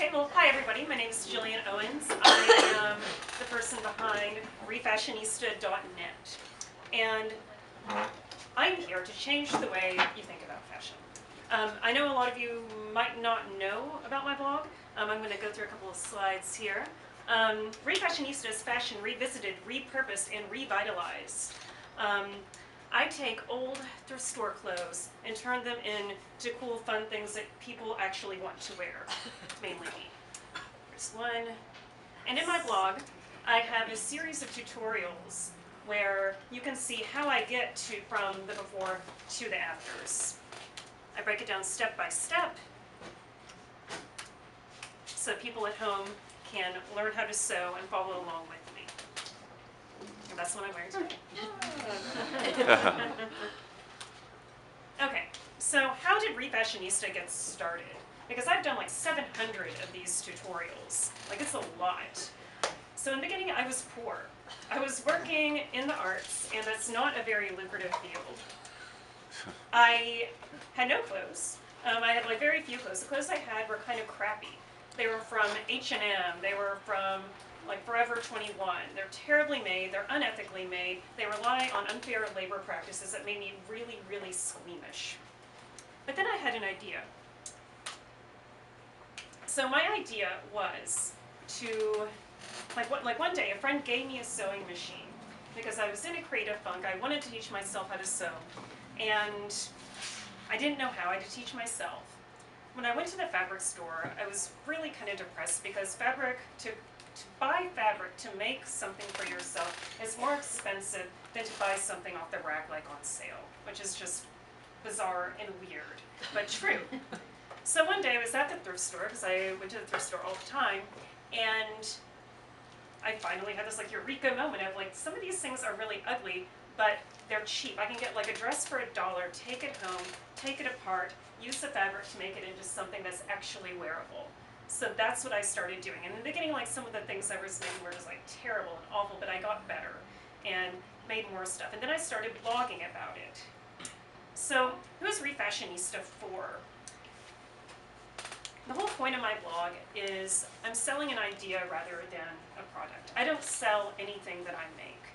Okay, well, hi everybody. My name is Jillian Owens. I am the person behind ReFashionista.net. And I'm here to change the way you think about fashion. I know a lot of you might not know about my blog. I'm going to go through a couple of slides here. ReFashionista is fashion revisited, repurposed, and revitalized. I take old thrift store clothes and turn them into cool, fun things that people actually want to wear, mainly me. Here's one. And in my blog, I have a series of tutorials where you can see how I get from the before to the afters. I break it down step by step so people at home can learn how to sew and follow along with me. And that's what I'm wearing today. Okay, so how did ReFashionista get started? Because I've done like 700 of these tutorials. Like, it's a lot. So in the beginning, I was poor. I was working in the arts, and that's not a very lucrative field. I had no clothes. I had like very few clothes. The clothes I had were kind of crappy. They were from H&M. They were from like Forever 21. They're terribly made. They're unethically made. They rely on unfair labor practices that made me really, really squeamish. But then I had an idea. So my idea was to, like one day, a friend gave me a sewing machine because I was in a creative funk. I wanted to teach myself how to sew, and I didn't know how. I had to teach myself. When I went to the fabric store, I was really kind of depressed because to buy fabric to make something for yourself is more expensive than to buy something off the rack like on sale, which is just bizarre and weird, but true. So one day I was at the thrift store, because I went to the thrift store all the time, and I finally had this like eureka moment of like, some of these things are really ugly, but they're cheap. I can get like a dress for $1, take it home, take it apart, use the fabric to make it into something that's actually wearable. So that's what I started doing. And in the beginning, like, some of the things I was making were just like terrible and awful, but I got better and made more stuff. And then I started blogging about it. So who is ReFashionista for? The whole point of my blog is I'm selling an idea rather than a product. I don't sell anything that I make.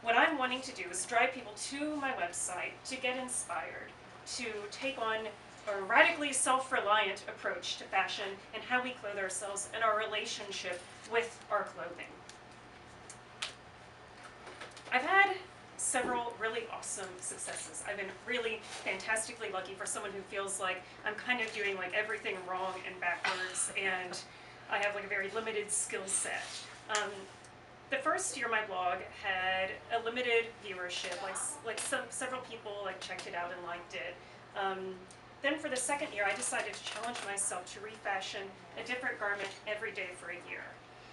What I'm wanting to do is drive people to my website to get inspired, to take on a radically self-reliant approach to fashion and how we clothe ourselves and our relationship with our clothing. I've had several really awesome successes. I've been really fantastically lucky for someone who feels like I'm kind of doing like everything wrong and backwards, and I have like a very limited skill set. The first year my blog had a limited viewership, several people like checked it out and liked it. Then for the second year, I decided to challenge myself to refashion a different garment every day for a year.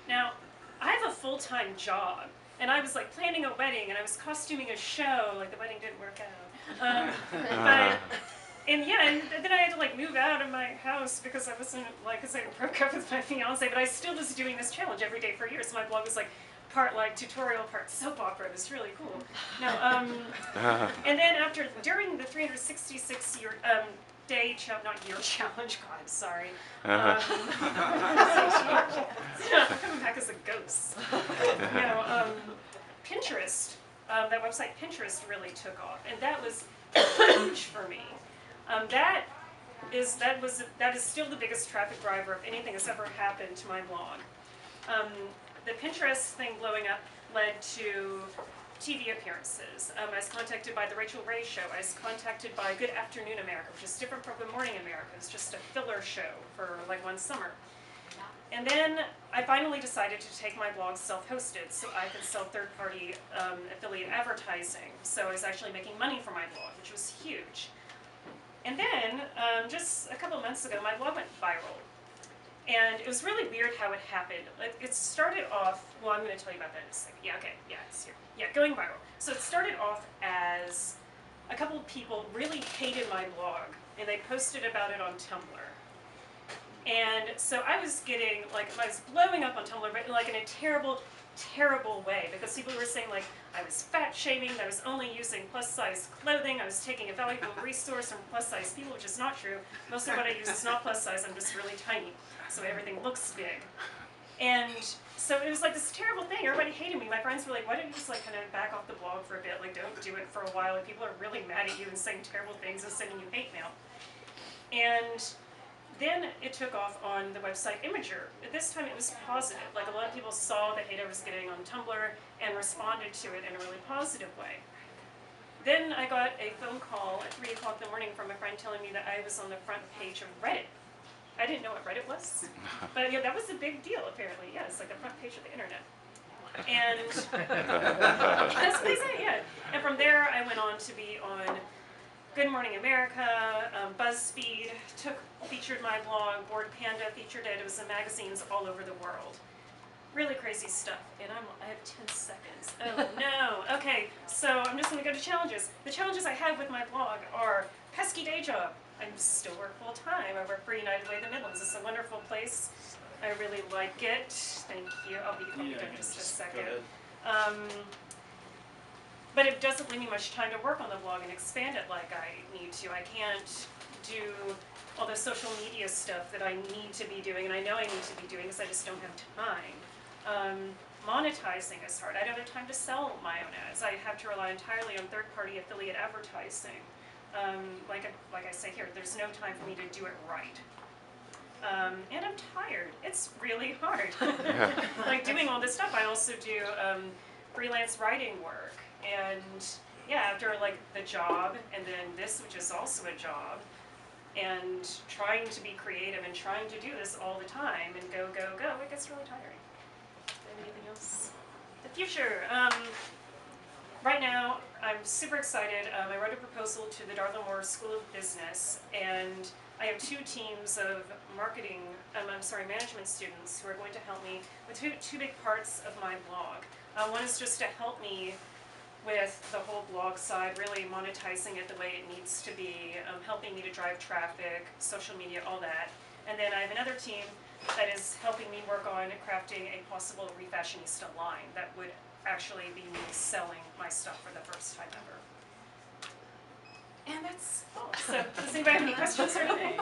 Now, I have a full-time job, and I was like planning a wedding, and I was costuming a show. Like, the wedding didn't work out. And then I had to like move out of my house because I wasn't like, because I broke up with my fiance, but I still was doing this challenge every day for a year. So my blog was like part like tutorial, part soap opera. It was really cool. No, and then during the 366 day challenge. God, sorry. Coming back as a ghost. Pinterest. That website Pinterest really took off, and that was huge for me. That is still the biggest traffic driver of anything that's ever happened to my blog. The Pinterest thing blowing up led to TV appearances. I was contacted by The Rachel Ray Show. I was contacted by Good Afternoon America, which is different from Good Morning America. It's just a filler show for like one summer. And then I finally decided to take my blog self-hosted so I could sell third-party affiliate advertising. So I was actually making money from my blog, which was huge. And then, just a couple months ago, my blog went viral. And it was really weird how it happened. It started off, well, I'm going to tell you about that in a second. Yeah, okay, yeah, it's here. Yeah, going viral. So it started off as a couple of people really hated my blog, and they posted about it on Tumblr. And so I was getting, like, I was blowing up on Tumblr, but like in a terrible, terrible way, because people were saying like I was fat shaming, that I was only using plus size clothing, I was taking a valuable resource from plus size people, which is not true. Most of what I use is not plus size, I'm just really tiny, so everything looks big. And so it was like this terrible thing, everybody hated me. My friends were like, why don't you just like kind of back off the blog for a bit, like don't do it for a while, like people are really mad at you and saying terrible things and sending you hate mail. And then it took off on the website Imager. At this time it was positive, like a lot of people saw the hate I was getting on Tumblr and responded to it in a really positive way. Then I got a phone call at 3 o'clock in the morning from a friend telling me that I was on the front page of Reddit. I didn't know what Reddit was, but yeah, that was a big deal apparently. Yeah, it's like the front page of the internet. And that's what they say, yeah. And from there I went on to be on Good Morning America, BuzzFeed featured my blog, Board Panda featured it. It was in magazines all over the world. Really crazy stuff. And I have 10 seconds. Oh no. Okay, so I'm just going to go to challenges. The challenges I have with my blog are pesky day job. I still work full time. I work for United Way of the Midlands. It's a wonderful place. I really like it. Thank you. I'll be done in just a second. But it doesn't leave me much time to work on the blog and expand it like I need to. I can't do all the social media stuff that I need to be doing, and I know I need to be doing because I just don't have time. Monetizing is hard. I don't have time to sell my own ads. I have to rely entirely on third-party affiliate advertising. Like I say here, there's no time for me to do it right. And I'm tired. It's really hard. Like doing all this stuff, I also do freelance writing work. And yeah, after like the job and then this, which is also a job, and trying to be creative and trying to do this all the time and go, it gets really tiring. Anything else? The future. Right now, I'm super excited. I wrote a proposal to the Darla Moore School of Business, and I have 2 teams of management students who are going to help me with two big parts of my blog. One is just to help me with the whole blog side, really monetizing it the way it needs to be, helping me to drive traffic, social media, all that. And then I have another team that is helping me work on crafting a possible ReFashionista line that would actually be me selling my stuff for the first time ever. And that's all. So does anybody have any questions or anything?